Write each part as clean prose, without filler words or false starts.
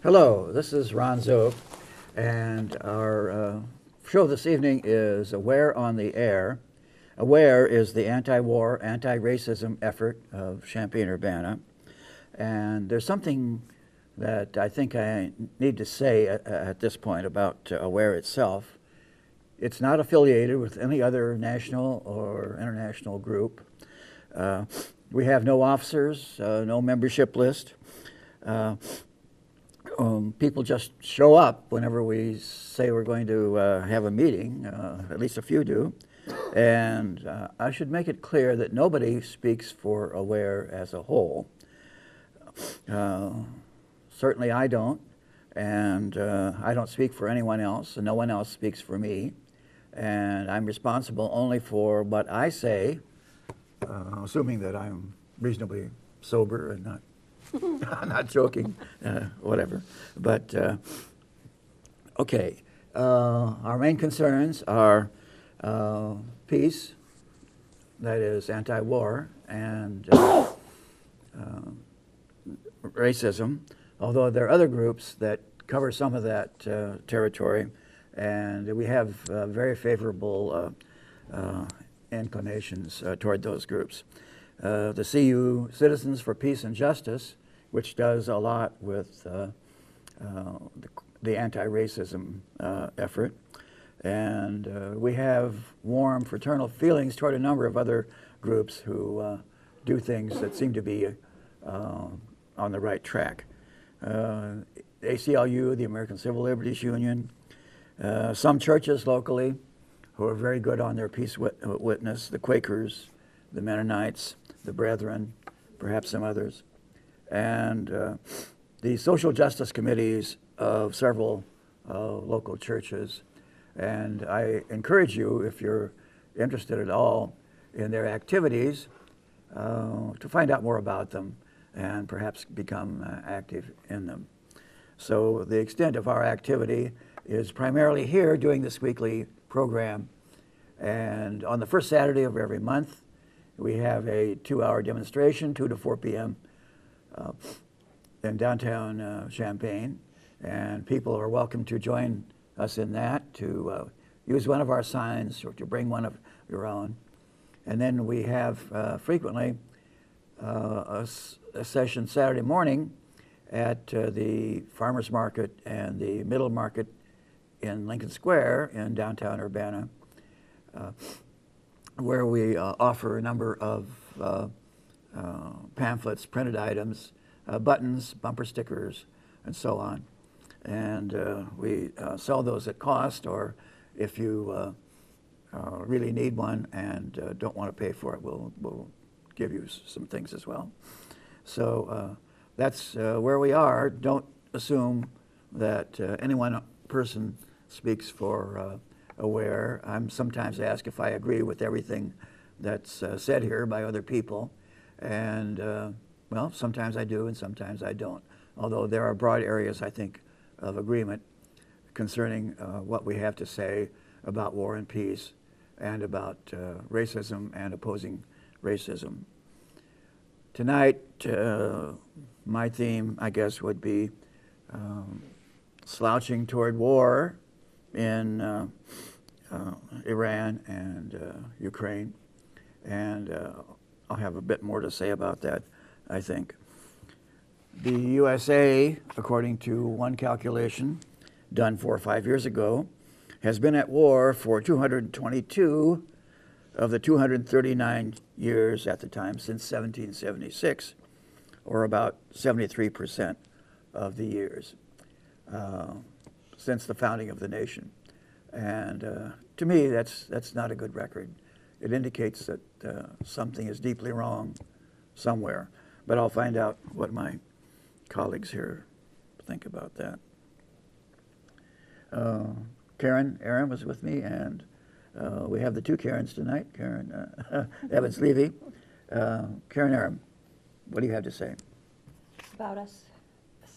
Hello, this is Ron Zook, and our show this evening is Aware on the Air. Aware is the anti-war, anti-racism effort of Champaign-Urbana, and there's something that I think I need to say at this point about Aware itself. It's not affiliated with any other national or international group. We have no officers, no membership list. People just show up whenever we say we're going to have a meeting, at least a few do. And I should make it clear that nobody speaks for Aware as a whole. Certainly I don't, and I don't speak for anyone else, and no one else speaks for me. And I'm responsible only for what I say, assuming that I'm reasonably sober and not I'm not joking, whatever. But, okay, our main concerns are peace, that is anti-war, and racism, although there are other groups that cover some of that territory, and we have very favorable inclinations toward those groups. The CU, Citizens for Peace and Justice, which does a lot with the anti-racism effort. And we have warm fraternal feelings toward a number of other groups who do things that seem to be on the right track. ACLU, the American Civil Liberties Union, some churches locally who are very good on their peace witness, the Quakers, the Mennonites, the Brethren, perhaps some others, and the social justice committees of several local churches. And I encourage you, if you're interested at all in their activities, to find out more about them and perhaps become active in them. So the extent of our activity is primarily here doing this weekly program. And on the first Saturday of every month, we have a 2-hour demonstration, 2 to 4 p.m. In downtown Champaign, and people are welcome to join us in that, to use one of our signs or to bring one of your own. And then we have frequently a session Saturday morning at the Farmers Market and the Middle Market in Lincoln Square in downtown Urbana, where we offer a number of pamphlets, printed items, buttons, bumper stickers, and so on. And we sell those at cost, or if you really need one and don't want to pay for it, we'll give you some things as well. So that's where we are. Don't assume that any one person speaks for Aware. I'm sometimes asked if I agree with everything that's said here by other people, and well, sometimes I do and sometimes I don't, although there are broad areas, I think, of agreement concerning what we have to say about war and peace and about racism and opposing racism. Tonight, my theme, I guess, would be slouching toward war in Iran and Ukraine, and I'll have a bit more to say about that, I think. The USA, according to one calculation done 4 or 5 years ago, has been at war for 222 of the 239 years at the time since 1776, or about 73% of the years since the founding of the nation. And to me, that's not a good record. It indicates that something is deeply wrong somewhere. But I'll find out what my colleagues here think about that. Karen Aaron was with me, and we have the two Karens tonight, Karen Evans-Levy. Karen Aaron, what do you have to say? About us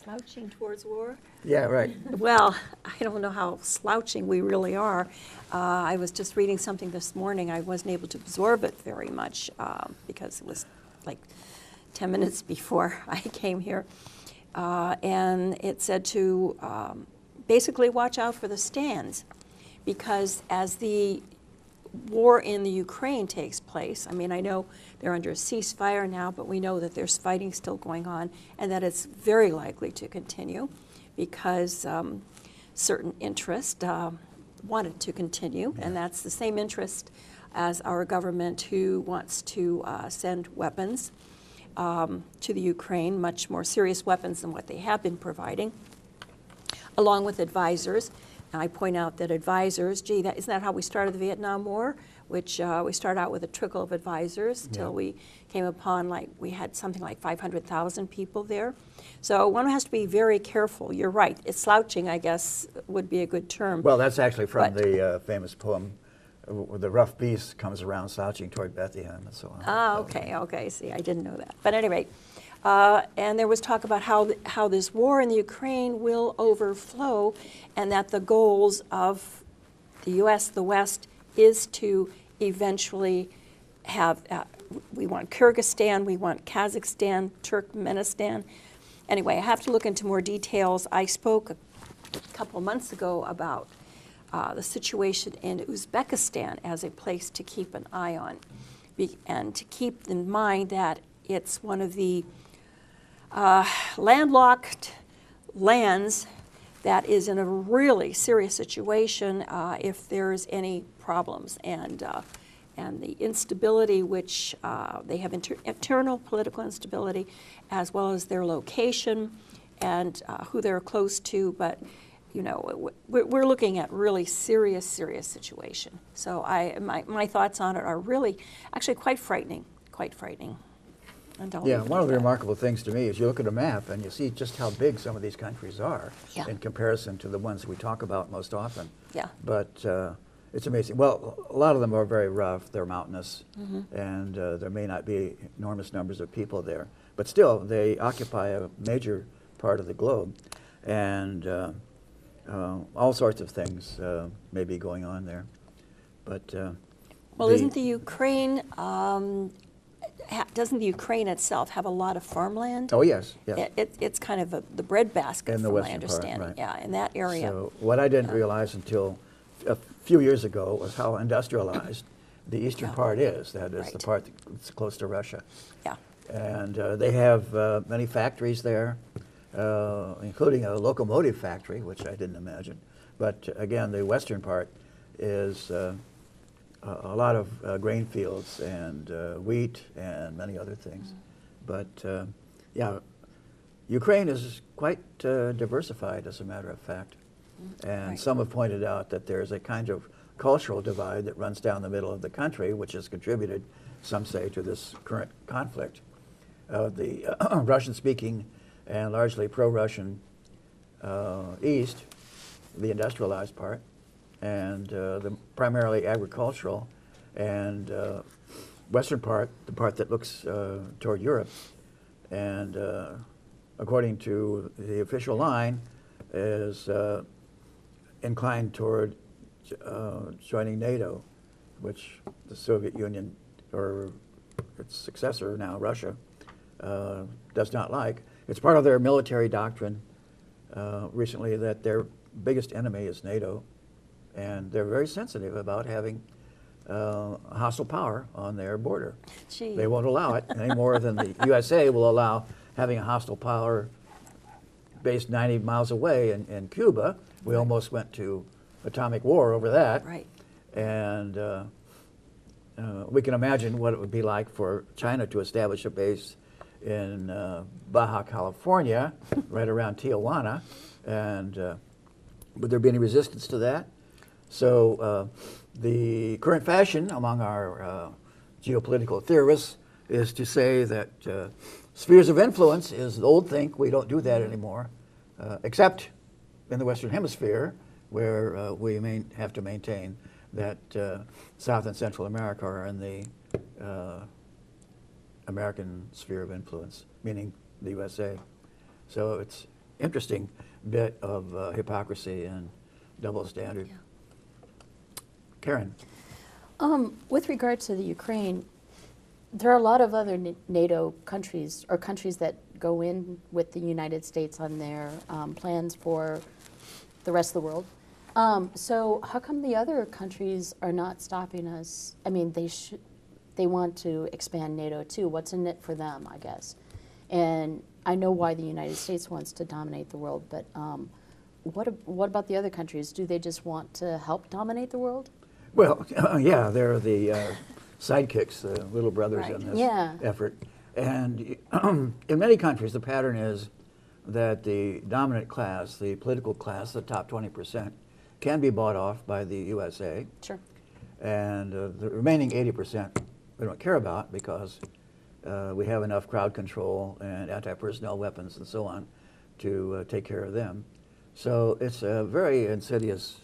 slouching towards war? Yeah, right. Well, I don't know how slouching we really are. I was just reading something this morning. I wasn't able to absorb it very much because it was like 10 minutes before I came here. And it said to basically watch out for the stands, because as the war in the Ukraine takes place, I mean, I know they're under a ceasefire now, but we know that there's fighting still going on, and that it's very likely to continue because certain interest wanted to continue, and that's the same interest as our government, who wants to send weapons to the Ukraine, much more serious weapons than what they have been providing, along with advisors. And I point out that advisors, gee, isn't that how we started the Vietnam War? Which we started out with a trickle of advisors till we came upon, like, we had something like 500,000 people there. So one has to be very careful. You're right. It's slouching, I guess, would be a good term. Well, that's actually from the famous poem, where the rough beast comes around slouching toward Bethlehem and so on. Ah, okay, okay. See, I didn't know that. But at any rate, and there was talk about how this war in the Ukraine will overflow, and that the goals of the U.S., the West, is to eventually have, we want Kyrgyzstan, we want Kazakhstan, Turkmenistan. Anyway, I have to look into more details. I spoke a couple months ago about the situation in Uzbekistan as a place to keep an eye on, and to keep in mind that it's one of the landlocked lands that is in a really serious situation if there's any problems, and the instability, which they have internal political instability, as well as their location and who they're close to. But you know, we're looking at really serious situation. So my thoughts on it are really, actually quite frightening, Yeah, one of the remarkable things to me is you look at a map and you see just how big some of these countries are in comparison to the ones we talk about most often. Yeah. But it's amazing. Well, a lot of them are very rough. They're mountainous, and there may not be enormous numbers of people there. But still, they occupy a major part of the globe, and all sorts of things may be going on there. But well, isn't the Ukraine? Doesn't the Ukraine itself have a lot of farmland? Oh, yes. Yes. It's kind of the breadbasket, In the from my western part, understanding. right. Yeah, in that area. So what I didn't realize until a few years ago was how industrialized the eastern part is. That is the part that's close to Russia. Yeah. And they have many factories there, including a locomotive factory, which I didn't imagine. But again, the western part is a lot of grain fields and wheat and many other things. But yeah, Ukraine is quite diversified, as a matter of fact. And some have pointed out that there's a kind of cultural divide that runs down the middle of the country, which has contributed, some say, to this current conflict. The Russian-speaking and largely pro-Russian east, the industrialized part, and the primarily agricultural, and western part, the part that looks toward Europe, and according to the official line, is inclined toward joining NATO, which the Soviet Union, or its successor now, Russia, does not like. It's part of their military doctrine recently that their biggest enemy is NATO, and they're very sensitive about having a hostile power on their border. Gee. They won't allow it any more than the USA will allow having a hostile power based 90 miles away in Cuba. We almost went to atomic war over that. Right. And we can imagine what it would be like for China to establish a base in Baja California, right around Tijuana. And would there be any resistance to that? So the current fashion among our geopolitical theorists is to say that spheres of influence is the old think. We don't do that anymore, except in the Western Hemisphere, where we have to maintain that South and Central America are in the American sphere of influence, meaning the USA. So it's interesting bit of hypocrisy and double standard. Yeah. Karen. With regard to the Ukraine, there are a lot of other NATO countries, or countries that go in with the United States on their plans for the rest of the world. So how come the other countries are not stopping us? I mean, they want to expand NATO too. What's in it for them, I guess? And I know why the United States wants to dominate the world, but what about the other countries? Do they just want to help dominate the world? Well, yeah, they're the sidekicks, the little brothers in this Yeah. effort. And in many countries, the pattern is that the dominant class, the political class, the top 20%, can be bought off by the USA. Sure. And the remaining 80% we don't care about because we have enough crowd control and anti-personnel weapons and so on to take care of them. So it's a very insidious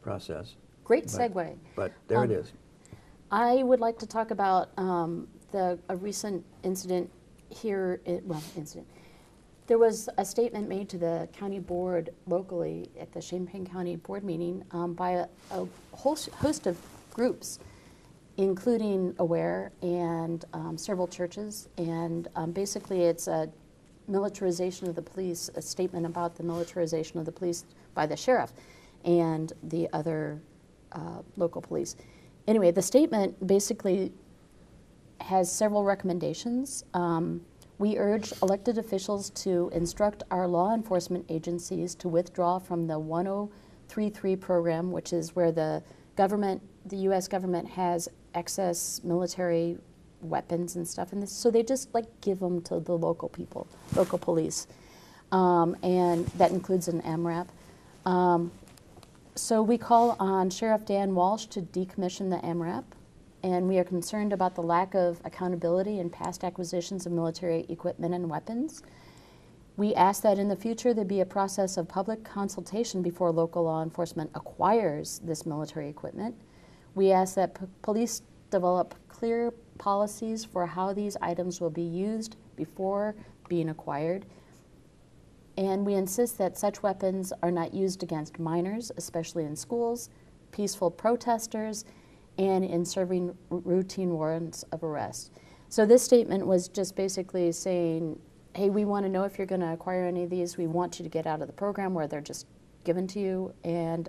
process. Great segue. But there it is. I would like to talk about a recent incident here. There was a statement made to the county board locally at the Champaign County board meeting by a host of groups, including AWARE and several churches. And basically it's a militarization of the police, a statement about the militarization of the police by the sheriff and the other local police. Anyway, the statement basically has several recommendations. We urge elected officials to instruct our law enforcement agencies to withdraw from the 1033 program, which is where the U.S. government has excess military weapons and stuff, and so they just like give them to the local people, local police, and that includes an MRAP. So we call on Sheriff Dan Walsh to decommission the MRAP, and we are concerned about the lack of accountability in past acquisitions of military equipment and weapons. We ask that in the future there be a process of public consultation before local law enforcement acquires this military equipment. We ask that police develop clear policies for how these items will be used before being acquired. And we insist that such weapons are not used against minors, especially in schools, peaceful protesters, and in serving routine warrants of arrest. So this statement was just basically saying, hey, we want to know if you're going to acquire any of these. We want you to get out of the program where they're just given to you, and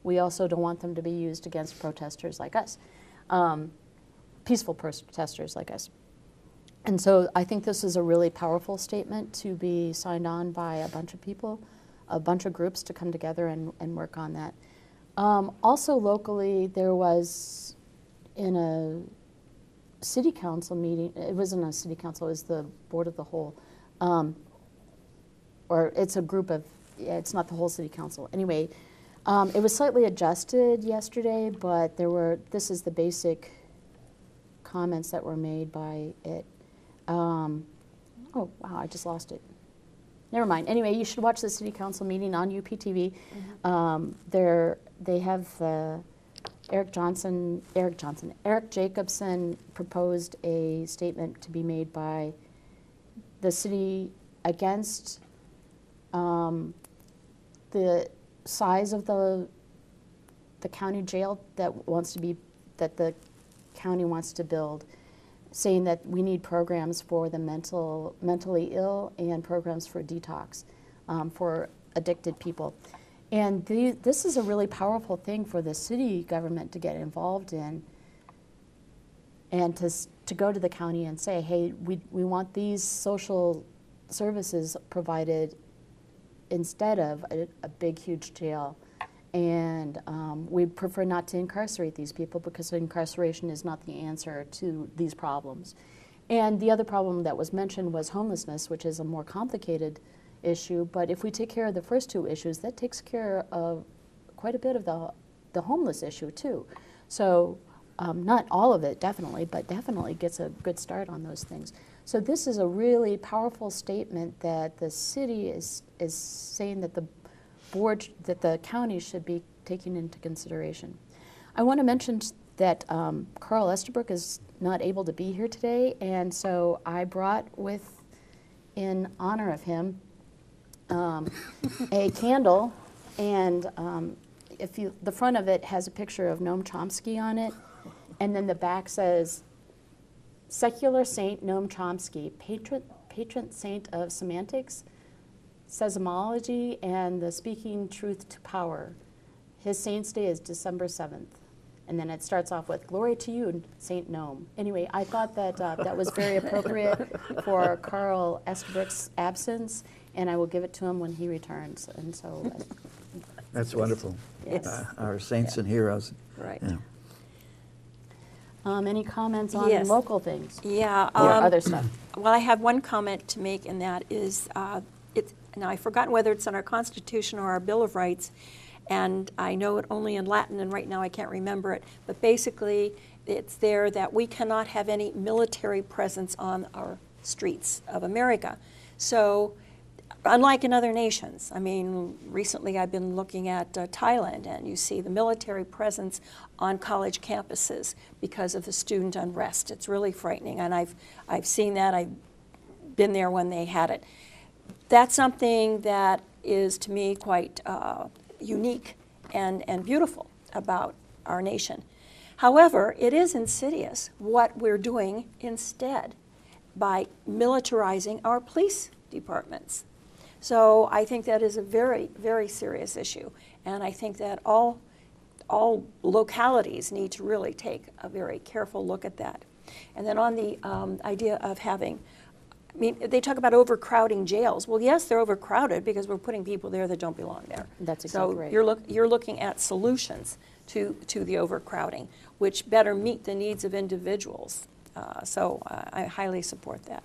we also don't want them to be used against protesters like us, peaceful protesters like us. And so I think this is a really powerful statement to be signed on by a bunch of people, a bunch of groups to come together and work on that. Also locally, there was in a city council meeting, it wasn't a city council, it was the board of the whole, or it's a group of, yeah, it's not the whole city council. Anyway, it was slightly adjusted yesterday, but this is the basic comments that were made by it. Oh, wow, I just lost it. Never mind. Anyway, you should watch the city council meeting on UPTV. They have Eric Jacobson proposed a statement to be made by the city against the size of the county jail that the county wants to build, saying that we need programs for the mentally ill and programs for detox for addicted people. And this is a really powerful thing for the city government to get involved in, and to go to the county and say, hey, we want these social services provided instead of a big, huge jail. And we prefer not to incarcerate these people because incarceration is not the answer to these problems. And the other problem that was mentioned was homelessness, which is a more complicated issue. But if we take care of the first two issues, that takes care of quite a bit of the homeless issue too. So not all of it, definitely, but definitely gets a good start on those things. So this is a really powerful statement that the city is saying that the county should be taking into consideration. I want to mention that Carl Estabrook is not able to be here today, and so I brought in honor of him, a candle, and the front of it has a picture of Noam Chomsky on it, and then the back says, "Secular Saint Noam Chomsky, patron saint of semantics, seismology, and the speaking truth to power. His saint's day is December 7th. And then it starts off with, glory to you, Saint Gnome. Anyway, I thought that that was very appropriate for Carl Estabrook's absence, and I will give it to him when he returns. And so That's wonderful. Yes. Our saints and heroes. Right. Yeah. Any comments on Yes. local things Yeah. or other stuff? Well, I have one comment to make, and that is, now I've forgotten whether it's in our Constitution or our Bill of Rights, and I know it only in Latin, and right now I can't remember it, but basically it's there that we cannot have any military presence on our streets of America. So, unlike in other nations, I mean, recently I've been looking at Thailand, and you see the military presence on college campuses because of the student unrest. It's really frightening, and I've seen that. I've been there when they had it. That's something that is, to me, quite unique and beautiful about our nation. However, it is insidious what we're doing instead by militarizing our police departments. So I think that is a very, very serious issue, and I think that all localities need to really take a very careful look at that. And then on the idea of having, I mean, they talk about overcrowding jails. Well, yes, they're overcrowded because we're putting people there that don't belong there. That's exactly so right. you're looking at solutions to the overcrowding, which better meet the needs of individuals. So I highly support that.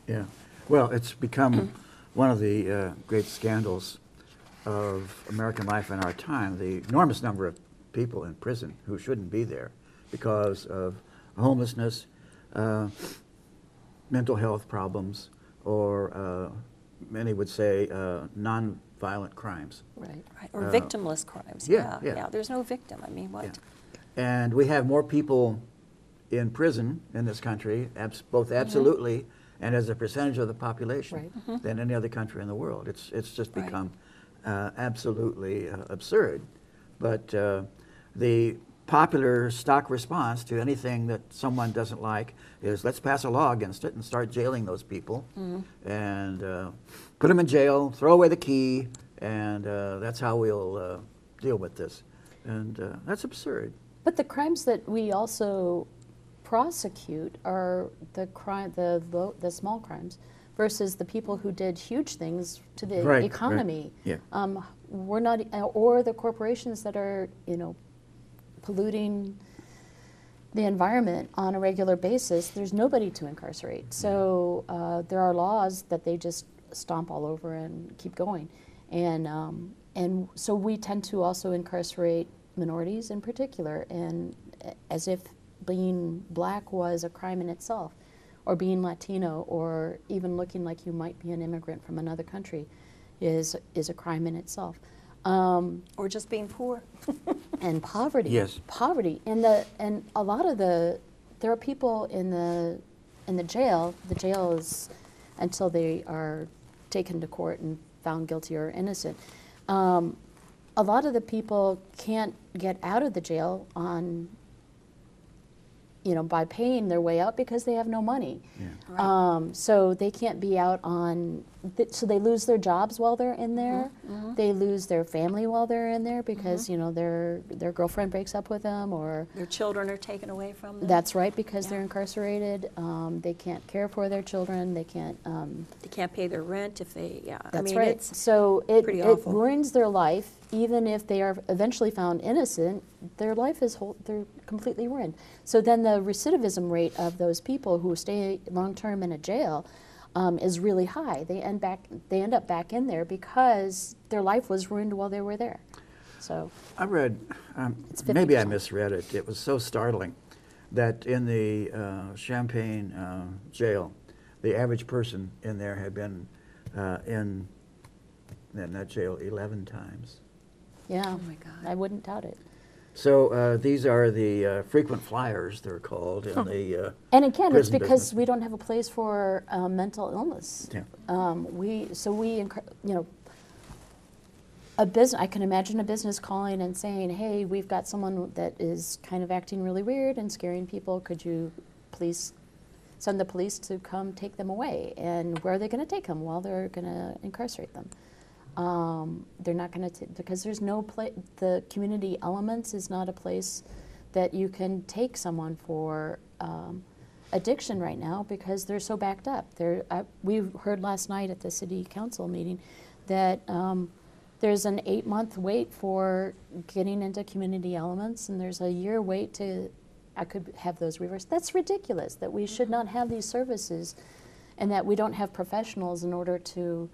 Yeah. Well, it's become one of the great scandals of American life in our time, the enormous number of people in prison who shouldn't be there because of homelessness, mental health problems, or many would say non-violent crimes. Right. Or victimless crimes. Yeah, yeah. There's no victim. I mean, what? Yeah. And we have more people in prison in this country, both absolutely and as a percentage of the population, Right. than any other country in the world. It's just Right. become absolutely absurd. But the popular stock response to anything that someone doesn't like is, let's pass a law against it and start jailing those people and put them in jail, throw away the key, and that's how we'll deal with this. And that's absurd. But the crimes that we also prosecute are the small crimes versus the people who did huge things to the Right, economy. right, yeah. We're not, or the corporations that are, polluting the environment on a regular basis. There's nobody to incarcerate. So there are laws that they just stomp all over and keep going, and so we tend to also incarcerate minorities in particular, and as if being black was a crime in itself, or being Latino, or even looking like you might be an immigrant from another country is a crime in itself. Or just being poor. And poverty. Yes. Poverty. And a lot of there are people in the jail. The jail is until they are taken to court and found guilty or innocent. A lot of the people can't get out of the jail on by paying their way out because they have no money. Yeah. Right. So they can't be out on, so they lose their jobs while they're in there. They lose their family while they're in there because, their girlfriend breaks up with them, or Their children are taken away from them. that's right, because Yeah. they're incarcerated. They can't care for their children. They can't, They can't pay their rent if they, that's I mean, right. it's So it pretty awful. ruins their life. Even if they are eventually found innocent, their life is they're completely ruined. So then the recidivism rate of those people who stay long term in a jail is really high. They end up back in there because their life was ruined while they were there. So I read, It's maybe I 50%. misread it. It was so startling that in the Champaign jail, the average person in there had been in that jail 11 times. yeah, Oh my God. I wouldn't doubt it. So these are the frequent flyers, they're called, in the And again, it's prison because business. we don't have a place for mental illness. Yeah. A business. I can imagine a business calling and saying, "Hey, we've got someone that is kind of acting really weird and scaring people. Could you please send the police to come take them away. And where are they going to take them? Well, they're going to incarcerate them. They're not going to, because there's no place, the community elements is not a place that you can take someone for addiction right now because they're so backed up. We heard last night at the city council meeting that there's an 8-month wait for getting into community elements, and there's a year wait to, I could have those reversed. That's ridiculous, that we should not have these services and that we don't have professionals in order to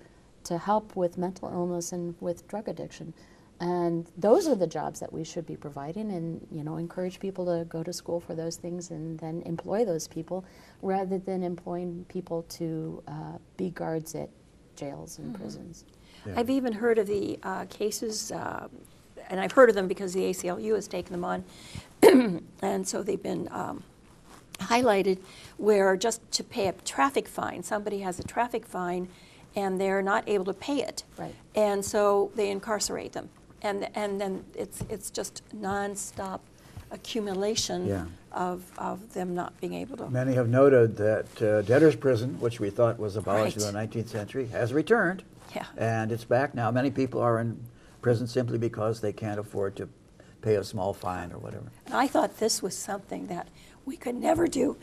help with mental illness and with drug addiction. And those are the jobs that we should be providing, and encourage people to go to school for those things and then employ those people rather than employing people to be guards at jails and prisons. Yeah. I've even heard of the cases, and I've heard of them because the ACLU has taken them on, and so they've been highlighted, where just to pay a traffic fine, somebody has a traffic fine and they're not able to pay it. Right. And so they incarcerate them. And then it's just nonstop accumulation Yeah. of them not being able to. Many have noted that debtor's prison, which we thought was abolished in Right. the 19th century, has returned. Yeah. And it's back now. Many people are in prison simply because they can't afford to pay a small fine or whatever. And I thought this was something that we could never do.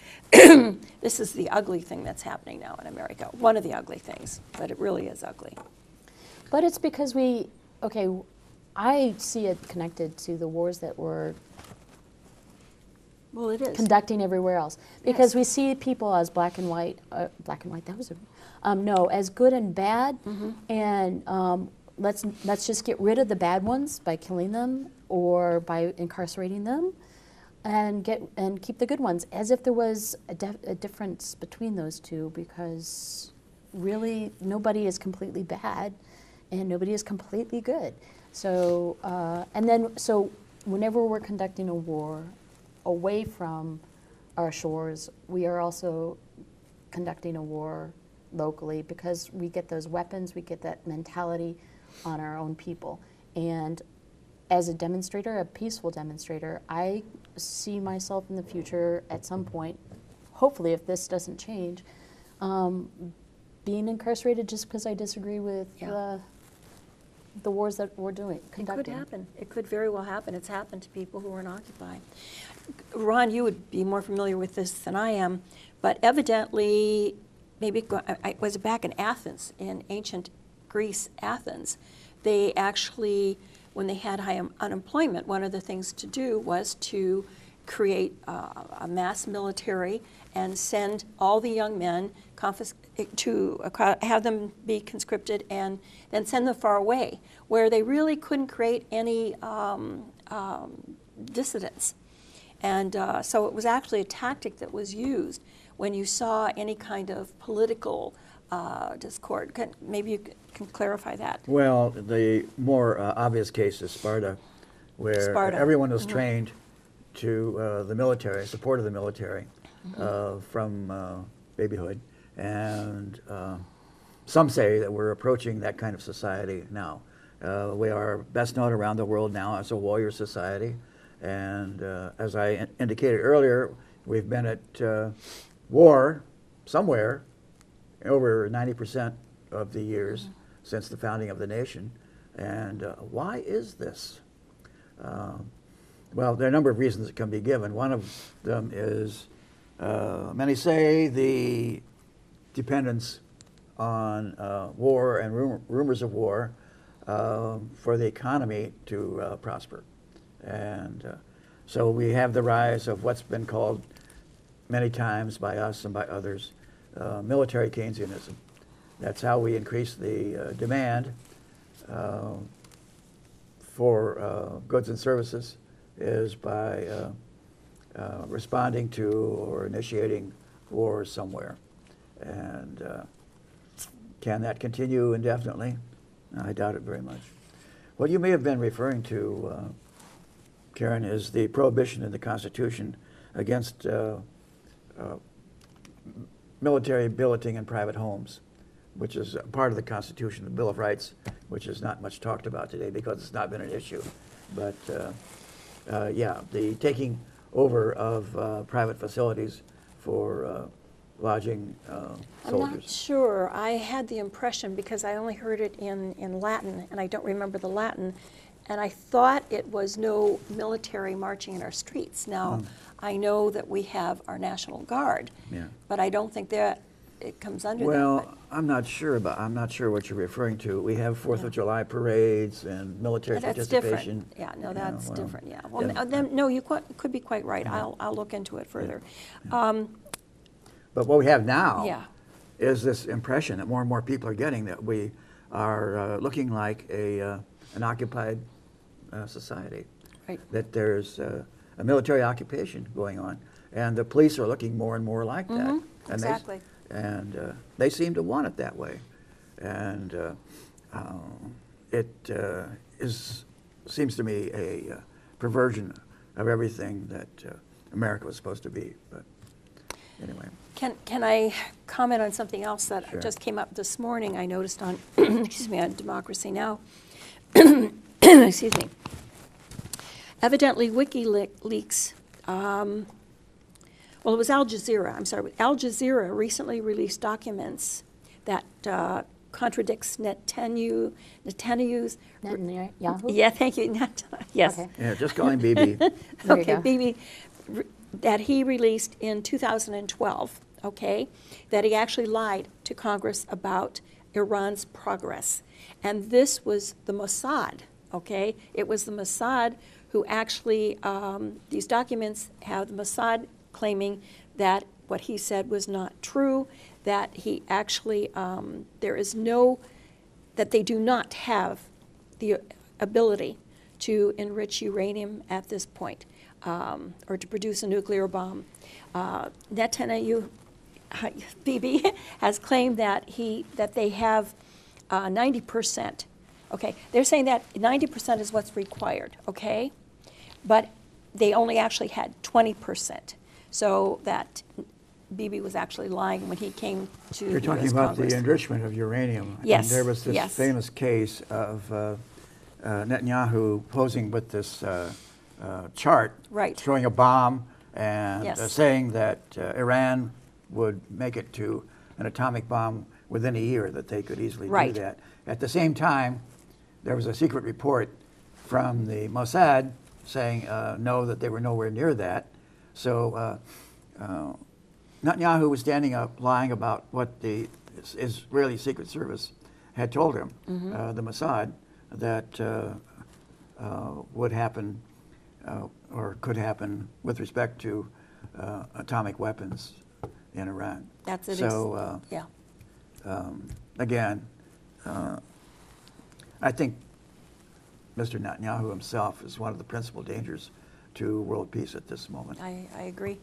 This is the ugly thing that's happening now in America. One of the ugly things, but it really is ugly. But it's because I see it connected to the wars that we're Well, it is. conducting everywhere else. Because Yes. we see people as black and white, that was no, as good and bad, and let's just get rid of the bad ones by killing them or by incarcerating them, and keep the good ones, as if there was a difference between those two, because really nobody is completely bad and nobody is completely good. So so whenever we're conducting a war away from our shores, we are also conducting a war locally, because we get those weapons, we get that mentality on our own people. And as a demonstrator, a peaceful demonstrator, I see myself in the future at some point, hopefully if this doesn't change, being incarcerated just because I disagree with Yeah. the wars that we're It conducting. could happen. It could very well happen. It's happened to people who are in Occupy. Ron, you would be more familiar with this than I am, but evidently, was it back in Athens, in ancient Greece, Athens, they actually, when they had high unemployment, one of the things to do was to create a mass military and send all the young men to have them be conscripted and then send them far away, where they really couldn't create any dissidents. And so it was actually a tactic that was used when you saw any kind of political discord. Maybe you can clarify that. Well, the more obvious case is Sparta, where Sparta. everyone was trained to the military, support of the military from babyhood. And some say that we're approaching that kind of society now. We are best known around the world now as a warrior society. And as I indicated earlier, we've been at war somewhere over 90% of the years since the founding of the nation. And why is this? Well, there are a number of reasons that can be given. One of them is, many say, the dependence on war and rumors of war for the economy to prosper. And so we have the rise of what's been called many times by us and by others, military Keynesianism. That's how we increase the demand for goods and services, is by responding to or initiating wars somewhere. And can that continue indefinitely? I doubt it very much. What you may have been referring to, Karen, is the prohibition in the Constitution against military billeting in private homes, which is part of the Constitution, the Bill of Rights, which is not much talked about today because it's not been an issue. But yeah, the taking over of private facilities for lodging I'm not soldiers. sure. I had the impression, because I only heard it in Latin, and I don't remember the Latin, and I thought it was no military marching in our streets. Now, I know that we have our National Guard, Yeah. but I don't think that it comes under that. Well, I'm not sure what you're referring to. We have Fourth of July parades and military That's participation. different. Yeah, no, that's well, different, yeah. Well, yeah. then, no, you could be quite right. I'll look into it further. But what we have now Yeah. is this impression that more and more people are getting that we are looking like an occupied society. Right. That there's a military occupation going on, and the police are looking more and more like that. And exactly. they seem to want it that way, and it seems to me a perversion of everything that America was supposed to be. But anyway. Can I comment on something else that Sure. just came up this morning? I noticed on, excuse me, on Democracy Now. Excuse me. Evidently, WikiLeaks, well, it was Al Jazeera, I'm sorry. Al Jazeera recently released documents that contradicts Netanyahu's, Yahoo? yeah, thank you, yes. Okay. Yeah, just call him BB. There you Okay, go. BB, that he released in 2012, okay, that he actually lied to Congress about Iran's progress. And this was the Mossad, okay? It was the Mossad who actually, these documents have the Mossad claiming that what he said was not true, that he actually, that they do not have the ability to enrich uranium at this point, or to produce a nuclear bomb. Netanyahu, Bibi, has claimed that they have 90%. Okay, they're saying that 90% is what's required, okay? But they only actually had 20%. So that Bibi was actually lying when he came to You're the talking US about Congress. the enrichment of uranium. Yes, And there was this yes. famous case of Netanyahu posing with this chart Right. showing a bomb and Yes. saying that Iran would make it to an atomic bomb within a year, that they could easily Right. do that. At the same time, there was a secret report from the Mossad saying no, that they were nowhere near that. So Netanyahu was standing up lying about what the Israeli Secret Service had told him, the Mossad, that would happen or could happen with respect to atomic weapons in Iran. That's it. So Yeah. again, I think Mr. Netanyahu himself is one of the principal dangers to world peace at this moment. I agree.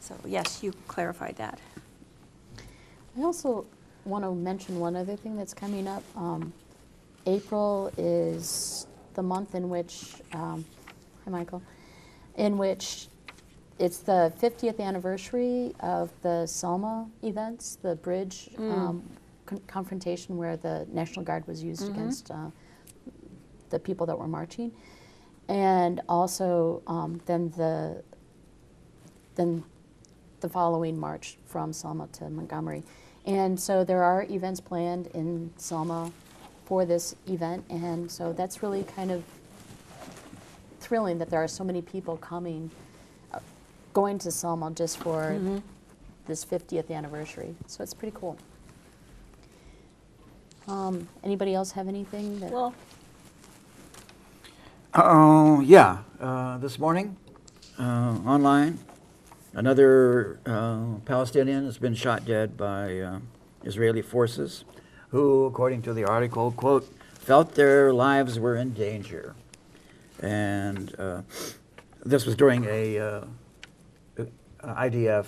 So yes, you clarified that. I also want to mention one other thing that's coming up. April is the month in which, hi Michael, in which it's the 50th anniversary of the Selma events, the bridge confrontation where the National Guard was used against the people that were marching. And also then the following march from Selma to Montgomery. And so there are events planned in Selma for this event, and so that's really kind of thrilling that there are so many people coming, going to Selma just for this 50th anniversary. So it's pretty cool. Anybody else have anything that? Well, This morning, online, another Palestinian has been shot dead by Israeli forces who, according to the article, quote, felt their lives were in danger. And this was during a IDF,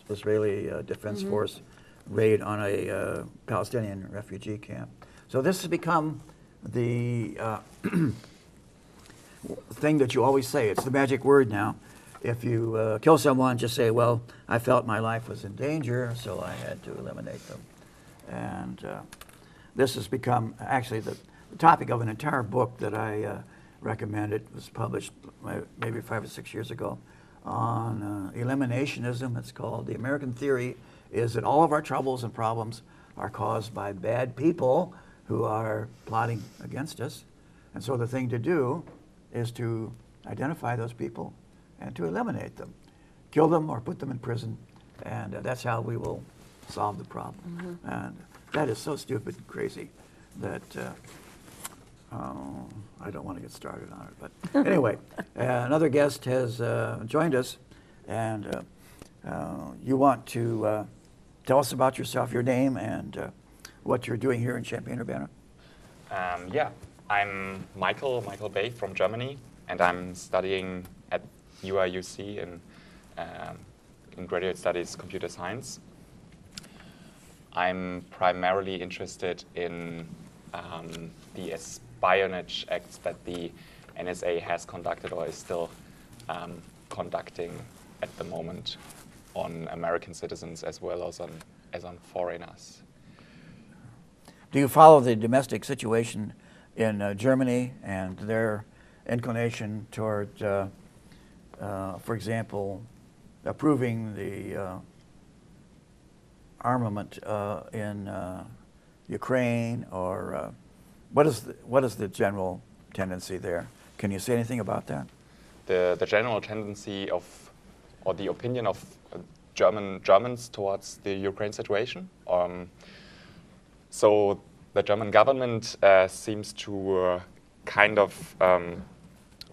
Israeli Defense Force, raid on a Palestinian refugee camp. So this has become the thing that you always say. It's the magic word now. If you kill someone, just say, well, I felt my life was in danger, so I had to eliminate them. And this has become actually the topic of an entire book that I recommended. It was published maybe 5 or 6 years ago on eliminationism. It's called the American theory is that all of our troubles and problems are caused by bad people who are plotting against us. And so the thing to do is to identify those people and to eliminate them, kill them or put them in prison, and that's how we will solve the problem. And that is so stupid and crazy that I don't want to get started on it. But anyway, another guest has joined us, and you want to tell us about yourself, your name, and what you're doing here in Champaign-Urbana. Yeah, I'm Michael Bay from Germany, and I'm studying at UIUC in graduate studies computer science. I'm primarily interested in the espionage acts that the NSA has conducted or is still conducting at the moment on American citizens as well as on foreigners. Do you follow the domestic situation in Germany and their inclination toward, for example, approving the armament in Ukraine, or what is the general tendency there? Can you say anything about that? The general tendency of, or the opinion of Germans towards the Ukraine situation. So the German government seems to kind of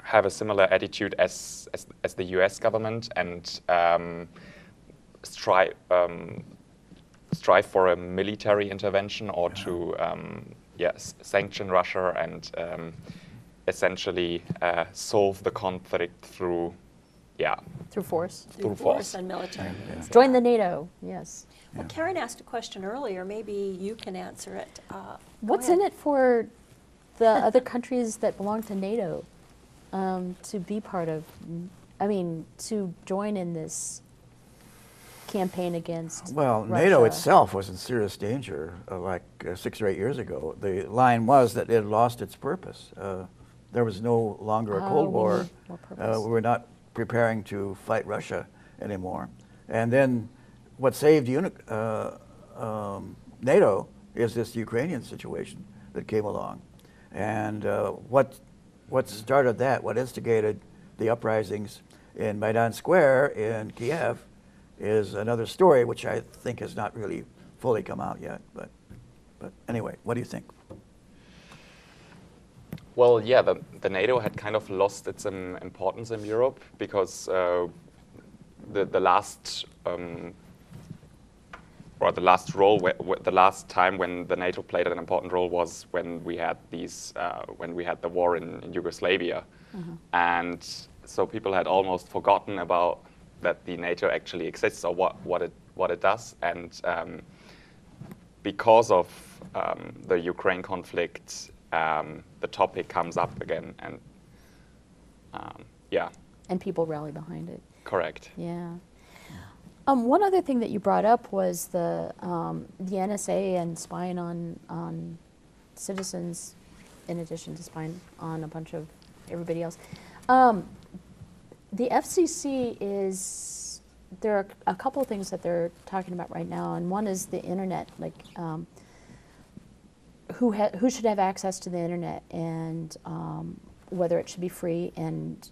have a similar attitude as the US government, and strive for a military intervention or to sanction Russia and essentially solve the conflict through force. Through force and military means. Join the NATO, yes. Well, Karen asked a question earlier. Maybe you can answer it. What's in it for the other countries that belong to NATO to be part of, to join in this campaign against Well, Russia? NATO itself was in serious danger 6 or 8 years ago. The line was that it had lost its purpose. There was no longer a Cold we War. need more purpose. We were not preparing to fight Russia anymore. And then what saved NATO is this Ukrainian situation that came along. And what started that, what instigated the uprisings in Maidan Square in Kiev, is another story which I think has not really fully come out yet. But anyway, what do you think? Well, yeah, the NATO had kind of lost its importance in Europe because the last the last time when the NATO played an important role was when we had the war in Yugoslavia, and so people had almost forgotten about that the NATO actually exists or what it does, and because of the Ukraine conflict, the topic comes up again, and And people rally behind it. correct. Yeah. One other thing that you brought up was the NSA and spying on citizens, in addition to spying on a bunch of everybody else. The FCC there are a couple of things that they're talking about right now, and one is the internet, who should have access to the internet, and whether it should be free, and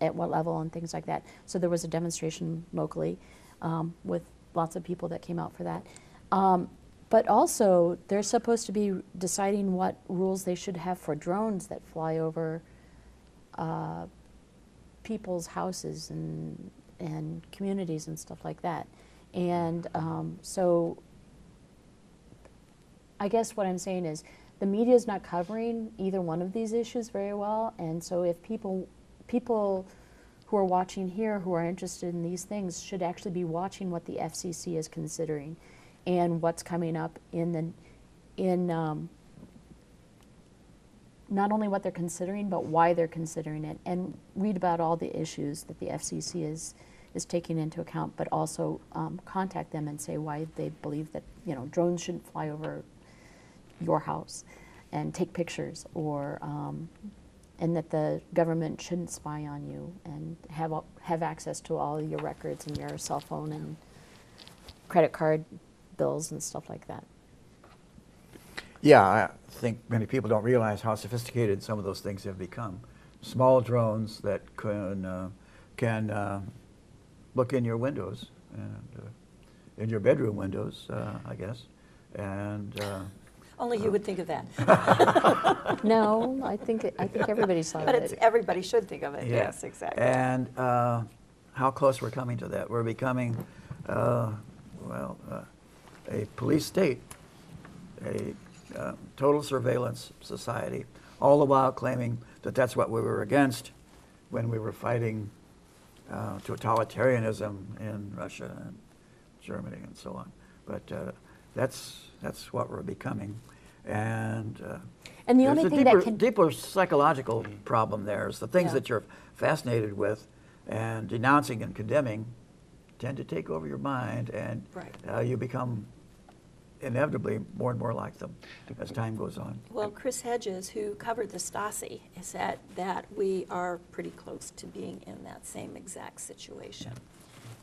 at what level, and things like that. So there was a demonstration locally with lots of people that came out for that. But also, they're supposed to be deciding what rules they should have for drones that fly over people's houses and communities and stuff like that. And so I guess what I'm saying is the media is not covering either one of these issues very well, and so if people who are watching here who are interested in these things should actually be watching what the FCC is considering and what's coming up in not only what they're considering, but why they're considering it, and read about all the issues that the FCC is taking into account, but also contact them and say why they believe that drones shouldn't fly over your house and take pictures, or and that the government shouldn't spy on you and have access to all your records and your cell phone and credit card bills and stuff like that. Yeah, I think many people don't realize how sophisticated some of those things have become. Small drones that can look in your windows and in your bedroom windows, I guess, and Only you would think of that. No, I think everybody saw But it. everybody should think of it. yeah. Yes, exactly. And how close we're coming to that. We're becoming, a police state, a total surveillance society, all the while claiming that that's what we were against when we were fighting totalitarianism in Russia and Germany and so on. But that's what we're becoming. And And the there's only a thing deeper, that can deeper psychological problem there is the things Yeah. that you're fascinated with and denouncing and condemning tend to take over your mind, and Right. you become inevitably more and more like them as time goes on. Well, Chris Hedges, who covered the Stasi, said that we are pretty close to being in that same exact situation.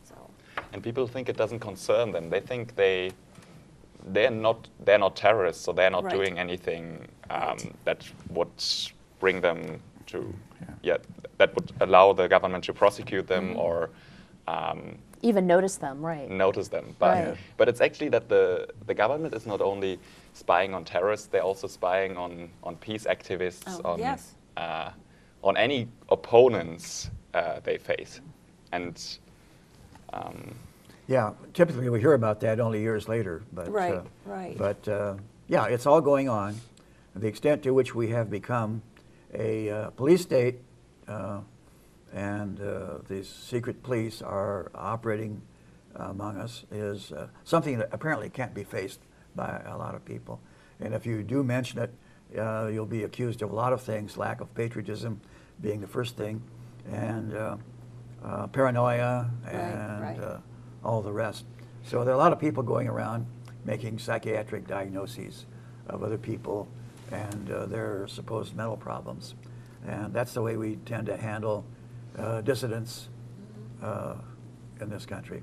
So, And people think it doesn't concern them. They think they're not terrorists, so they're not Right. doing anything Right. that would bring them to, that would allow the government to prosecute them or even notice them, right? notice them. But Right. but it's actually that the government is not only spying on terrorists, they're also spying on peace activists, Oh, yes. on any opponents they face, and. Yeah, typically we hear about that only years later. But, Right, right. But yeah, it's all going on. The extent to which we have become a police state and these secret police are operating among us is something that apparently can't be faced by a lot of people. And if you do mention it, you'll be accused of a lot of things, lack of patriotism being the first thing, and paranoia and right. all the rest. So there are a lot of people going around making psychiatric diagnoses of other people and their supposed mental problems. And that's the way we tend to handle dissidents in this country.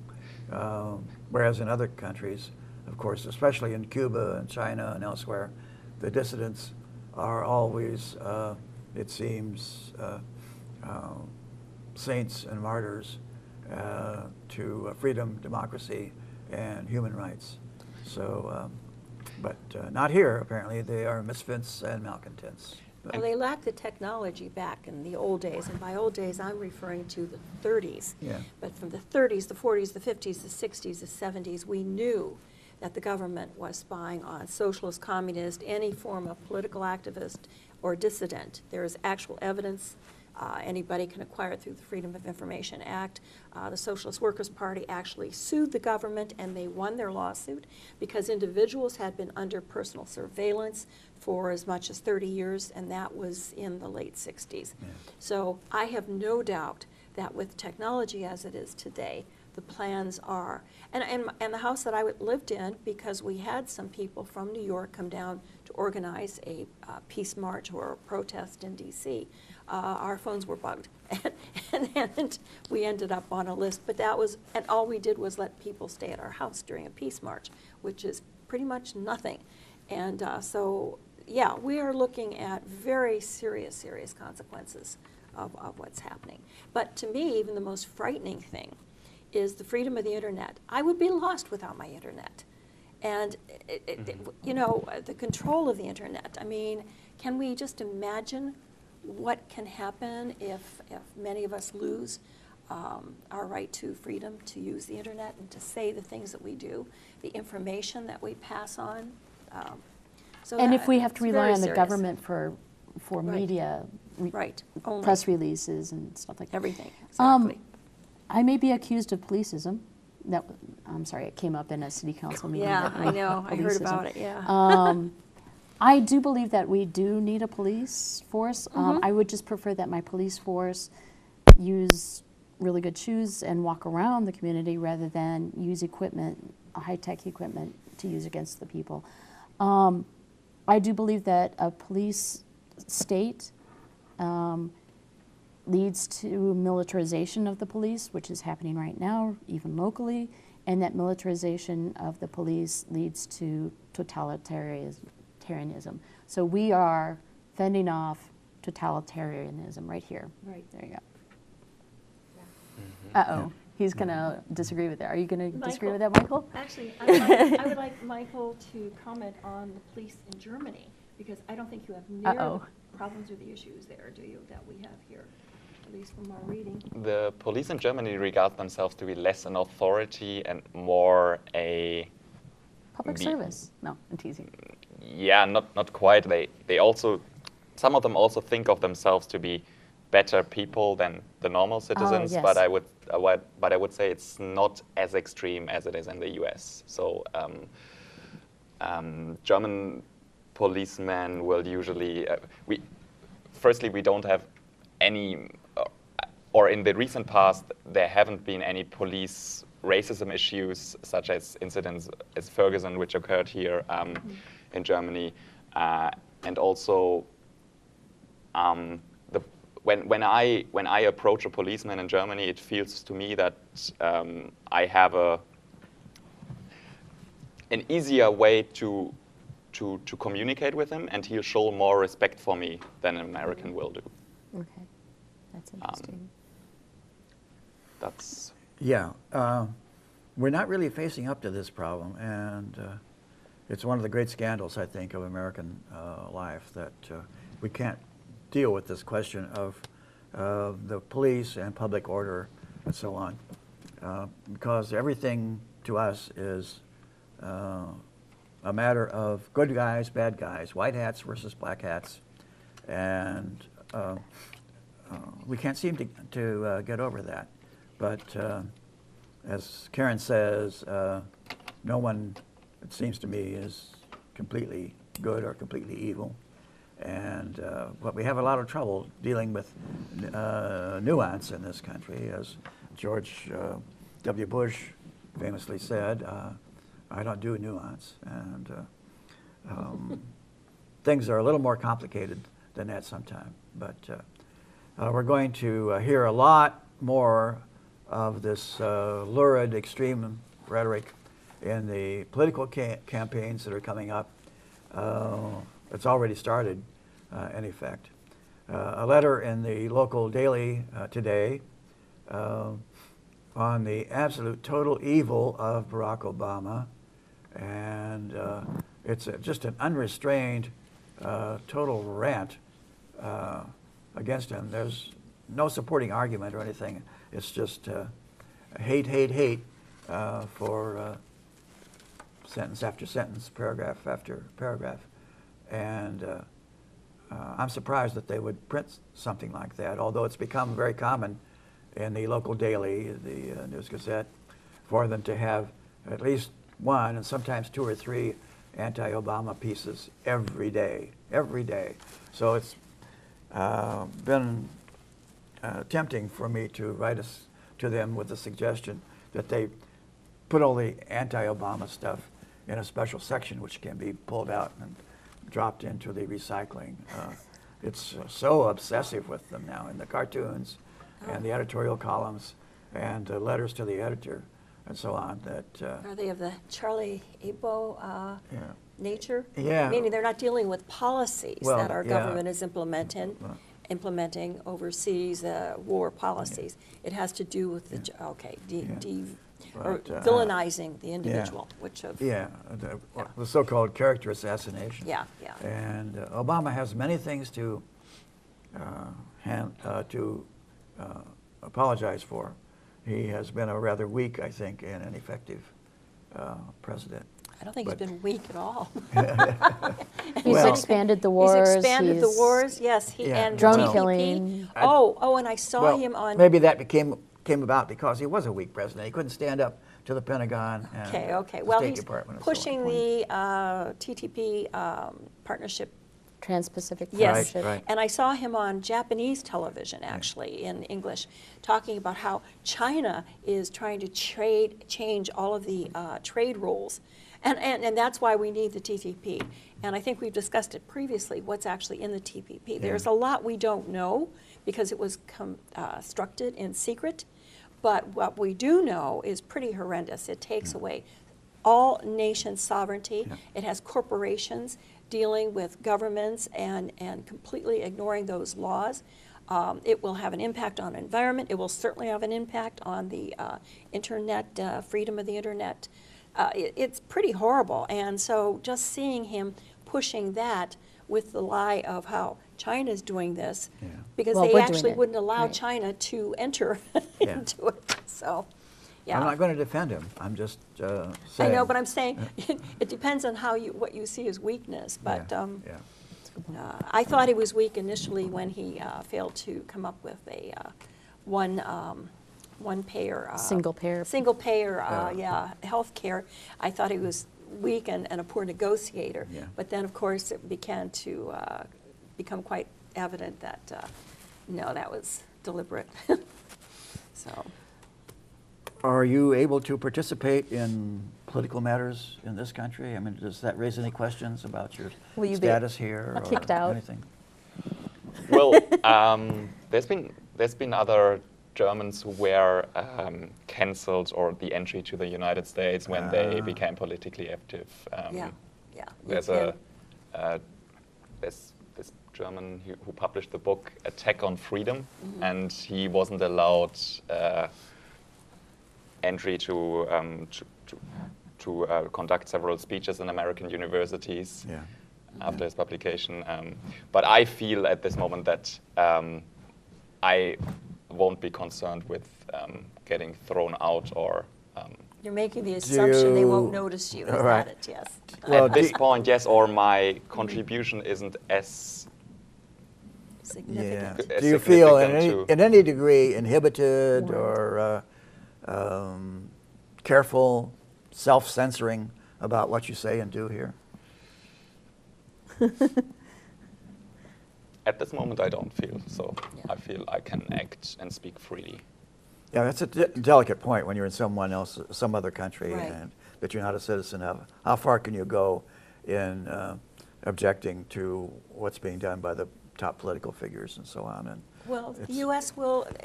Whereas in other countries, of course, especially in Cuba and China and elsewhere, the dissidents are always, it seems, saints and martyrs to freedom, democracy, and human rights. So, but not here, apparently. They are misfits and malcontents. Well, they lack the technology back in the old days, and by old days I'm referring to the 30s. Yeah. But from the 30s, the 40s, the 50s, the 60s, the 70s, we knew that the government was spying on socialist, communist, any form of political activist or dissident. There is actual evidence. Anybody can acquire it through the Freedom of Information Act. The Socialist Workers' Party actually sued the government, and they won their lawsuit because individuals had been under personal surveillance for as much as 30 years, and that was in the late 60s. Yeah. So I have no doubt that with technology as it is today, the plans are, and the house that I lived in, because we had some people from New York come down to organize a peace march or a protest in D.C., our phones were bugged, and we ended up on a list. But that was, and all we did was let people stay at our house during a peace march, which is pretty much nothing. And so, yeah, we are looking at very serious consequences of what's happening. But to me, even the most frightening thing is the freedom of the internet. I would be lost without my internet. And, you know, the control of the internet. I mean, can we just imagine what can happen if many of us lose our right to freedom to use the internet and to say the things that we do, the information that we pass on? So And that- if we have to it's rely very on the serious. government for Right. media, Right, only. press releases and stuff like that. Everything, exactly. I may be accused of policeism. I'm sorry, it came up in a city council meeting. Yeah, that I know, I heard policeism. about it, yeah. I do believe that we do need a police force. Mm-hmm. I would just prefer that my police force use really good shoes and walk around the community rather than use equipment, high-tech equipment, to use against the people. I do believe that a police state leads to militarization of the police, which is happening right now, even locally, and that militarization of the police leads to totalitarianism. So we are fending off totalitarianism right here. Right. There you go. Uh-oh. He's going to disagree with that. Are you going to disagree with that, Michael? Actually, I would like Michael to comment on the police in Germany, because I don't think you have near Uh-oh. the problems or the issues there, do you, that we have here, at least from our reading. The police in Germany regard themselves to be less an authority and more a Public service. No, I'm teasing. yeah, not quite. They also, some of them also think of themselves to be better people than the normal citizens. yes. But I would say it's not as extreme as it is in the U.S. So German policemen will usually we don't have any, or in the recent past there haven't been any police racism issues such as incidents as Ferguson, which occurred here in Germany, and also when I approach a policeman in Germany, it feels to me that I have an easier way to communicate with him, and he'll show more respect for me than an American will do. Okay. That's interesting. That's Yeah, we're not really facing up to this problem, and it's one of the great scandals, I think, of American life, that we can't deal with this question of the police and public order and so on, because everything to us is a matter of good guys, bad guys, white hats versus black hats, and we can't seem to get over that. But as Karen says, no one, it seems to me, is completely good or completely evil. And but we have a lot of trouble dealing with nuance in this country. As George W. Bush famously said, I don't do nuance. And things are a little more complicated than that sometimes. But we're going to hear a lot more of this lurid, extreme rhetoric in the political campaigns that are coming up. It's already started, in effect. A letter in the local daily today on the absolute total evil of Barack Obama, and it's just an unrestrained total rant against him. There's no supporting argument or anything. It's just hate, hate, hate for sentence after sentence, paragraph after paragraph. And I'm surprised that they would print something like that, although it's become very common in the local daily, the News Gazette, for them to have at least one and sometimes two or three anti-Obama pieces every day. So it's been tempting for me to write to them with the suggestion that they put all the anti-Obama stuff in a special section which can be pulled out and dropped into the recycling. It's so obsessive with them now in the cartoons and the editorial columns and letters to the editor and so on. That Are they of the Charlie Hebdo nature? Yeah. Meaning they're not dealing with policies Well, that our yeah. government is implementing overseas war policies. It has to do with the, or But, villainizing the individual, which of, the so-called character assassination. yeah. And Obama has many things to apologize for. He has been a rather weak, I think, and an ineffective president. I don't think he's been weak at all. He's expanded the wars. He's expanded the wars, yes. And drone TPP. killing. And I saw him on. Maybe that came about because he was a weak president. He couldn't stand up to the Pentagon and Okay. the Well, State he's Department. And so on. pushing the TTP partnership. Trans-Pacific Yes, Partnership. Right. and I saw him on Japanese television, actually, in English, talking about how China is trying to change all of the trade rules, And that's why we need the TTP. And I think we've discussed it previously, what's actually in the TPP. There's a lot we don't know because it was constructed in secret. But what we do know is pretty horrendous. It takes away all nation sovereignty. It has corporations dealing with governments and completely ignoring those laws. It will have an impact on the environment. It will certainly have an impact on the internet, freedom of the internet. It's pretty horrible. And so just seeing him pushing that with the lie of how China's doing this, because Well, they we're doing actually it, wouldn't allow right. China to enter Yeah. into it. So, yeah. I'm not going to defend him. I'm just I saying. know, but I'm saying it depends on what you see as weakness. But I thought he was weak initially when he failed to come up with a one payer Single payer. health care. I thought he was weak and a poor negotiator. Yeah. But then, of course, it began to become quite evident that no, that was deliberate. So. Are you able to participate in political matters in this country? I mean, does that raise any questions about your Will you be status here kicked or out? anything? Well, there's been other Germans who were cancelled or the entry to the United States when they became politically active. Yeah. There's this German who published the book Attack on Freedom, and he wasn't allowed entry to conduct several speeches in American universities after his publication. But I feel at this moment that I won't be concerned with getting thrown out or. You're making the assumption they won't notice you. Is Right. that it? Yes. Well, At this point, yes, or my contribution isn't as Significant. Do you feel significant in any degree inhibited or careful, self-censoring about what you say and do here? At this moment, I don't feel so. Yeah. I feel I can act and speak freely. Yeah, that's a delicate point when you're in some other country, Right. and that you're not a citizen of. How far can you go in objecting to what's being done by the top political figures and so on? And Well, the it's- U.S.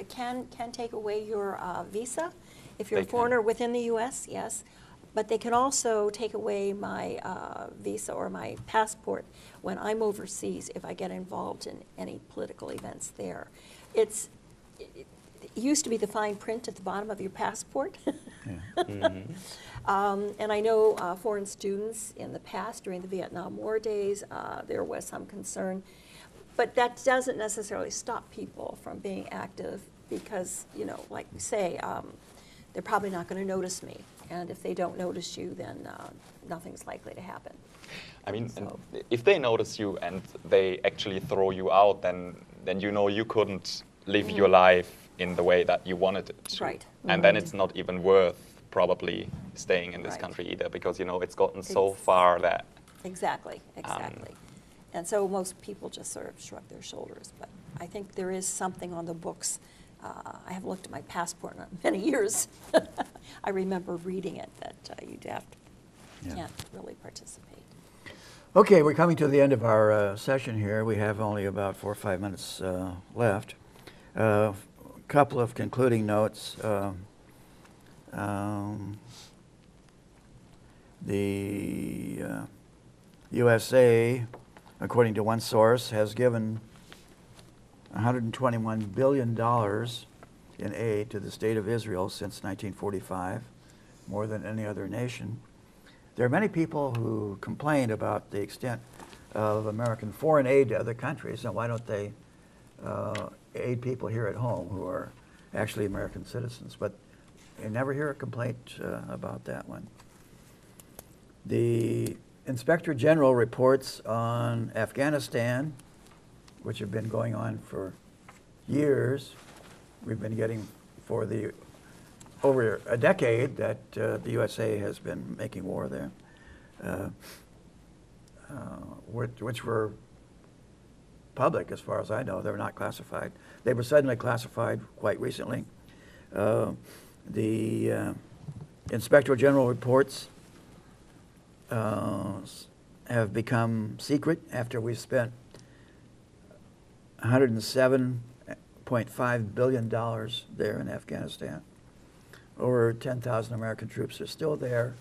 can take away your visa if you're They a can. foreigner within the U.S. Yes, but they can also take away my visa or my passport when I'm overseas if I get involved in any political events there. It used to be the fine print at the bottom of your passport. And I know foreign students in the past, during the Vietnam War days, there was some concern. But that doesn't necessarily stop people from being active because, like we say, they're probably not going to notice me. And if they don't notice you, then nothing's likely to happen. I mean, So- if they notice you and they actually throw you out, then you couldn't live your life in the way that you wanted it to. Right. And then it's not even worth probably staying in this Right. country either, because it's gotten so Ex- far that Exactly. And so most people just sort of shrug their shoulders. But I think there is something on the books. I haven't looked at my passport in many years. I remember reading it that you can't really participate. Okay, we're coming to the end of our session here. We have only about 4 or 5 minutes left. A couple of concluding notes. The USA, according to one source, has given $121 billion in aid to the State of Israel since 1945, more than any other nation. There are many people who complain about the extent of American foreign aid to other countries, and why don't they aid people here at home who are actually American citizens? But you never hear a complaint about that one. The Inspector General reports on Afghanistan, which have been going on for years. We've been getting for over a decade that the USA has been making war there, which were public as far as I know. They're not classified. They were suddenly classified quite recently. The Inspector General reports have become secret after we spent $107.5 billion there in Afghanistan. Over 10,000 American troops are still there.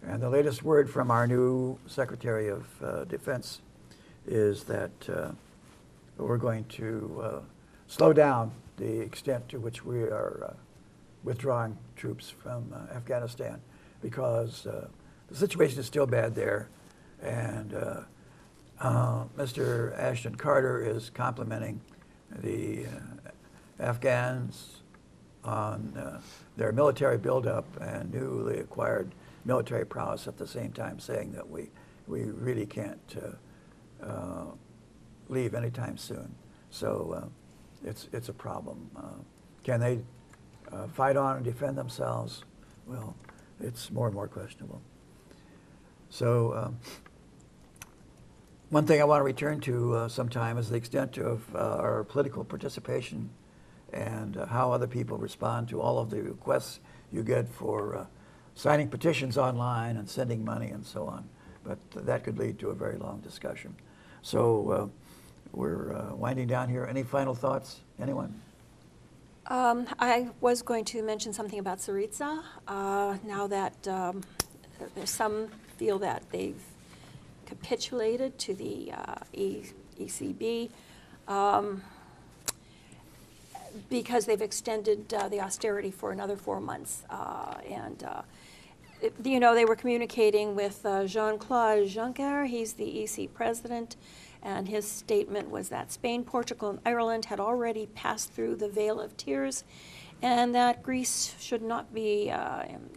And the latest word from our new Secretary of Defense is that we're going to slow down the extent to which we are withdrawing troops from Afghanistan, because the situation is still bad there. And Mr. Ashton Carter is complimenting the Afghans on their military buildup and newly acquired military prowess, at the same time saying that we really can't leave anytime soon. So it's a problem. Can they fight on and defend themselves? Well, it's more and more questionable. So one thing I want to return to sometime is the extent of our political participation and how other people respond to all of the requests you get for signing petitions online and sending money and so on. But that could lead to a very long discussion. So we're winding down here. Any final thoughts? Anyone? I was going to mention something about Syriza. Now that some feel that they've capitulated to the ECB because they've extended the austerity for another 4 months. You know, they were communicating with Jean-Claude Juncker. He's the EC president. And his statement was that Spain, Portugal, and Ireland had already passed through the Vale of Tears, and that Greece should not be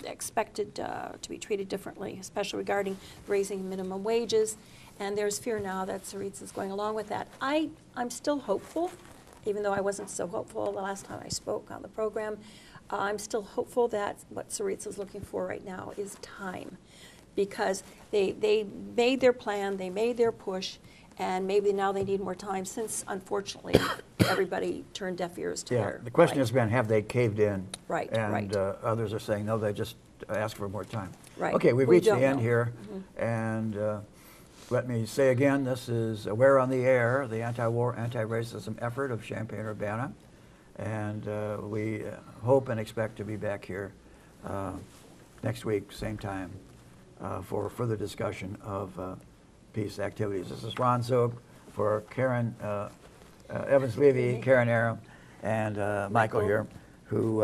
expected to be treated differently, especially regarding raising minimum wages. And there's fear now that Syriza is going along with that. I'm still hopeful, even though I wasn't so hopeful the last time I spoke on the program. I'm still hopeful that what Syriza is looking for right now is time, because they made their plan, they made their push, and maybe now they need more time, since unfortunately everybody turned deaf ears to their The question plight. has been, have they caved in? Right, and right. Others are saying, no, they just ask for more time. Right. Okay, we've We reached the don't end know. here. And let me say again, this is Aware on the Air, the anti-war, anti-racism effort of Champaign-Urbana. And we hope and expect to be back here next week, same time, for further discussion of peace activities. This is Ron Zog for Karen Evans-Levy, Karen Aram, and Michael here, who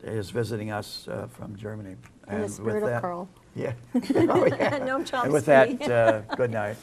is visiting us from Germany. In the spirit of Carl. Yeah. Oh, yeah. Noam Chomsky. And with that, good night.